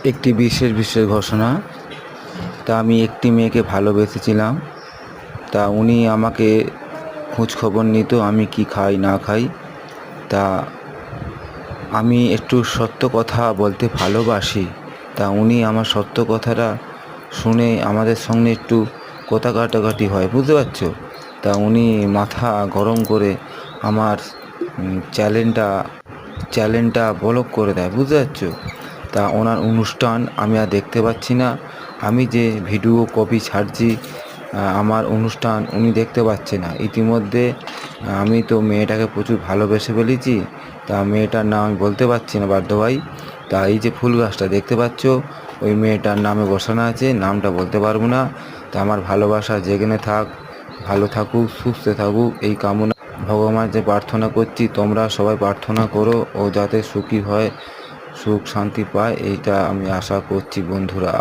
একটি বিশেষ ঘোষণা। তা আমি একটি মেয়েকে ভালোবেসেছিলাম। তা উনি আমাকে খোঁজ খবর নিত আমি কি খাই না খাই। তা আমি একটু সত্য কথা বলতে ভালোবাসি। তা উনি আমার সত্য কথাটা শুনে আমাদের সঙ্গে একটু কথা কাটাকাটি হয়, বুঝতে পারছো? তা উনি মাথা গরম করে আমার চ্যানেলটা ব্লক করে দেয়, বুঝতে পারছো? তা ওনার অনুষ্ঠান আমি আর দেখতে পাচ্ছি না। আমি যে ভিডিও কপি ছাড়ছি আমার অনুষ্ঠান উনি দেখতে পাচ্ছে না। ইতিমধ্যে আমি তো মেয়েটাকে প্রচুর ভালোবেসে ফেলেছি। তা মেয়েটার নাম আমি বলতে পারছি না বাধ্য ভাই। তা এই যে ফুল গাছটা দেখতে পাচ্ছ ওই মেয়েটার নামে বসানো আছে, নামটা বলতে পারবো না। তা আমার ভালোবাসা যেখানে থাক, ভালো থাকুক, সুস্থ থাকুক এই কামনা ভগবানের যে প্রার্থনা করছি। তোমরা সবাই প্রার্থনা করো ও যাতে সুখী হয়, সুখ শান্তি পায়, এইটা আমি আশা করছি বন্ধুরা।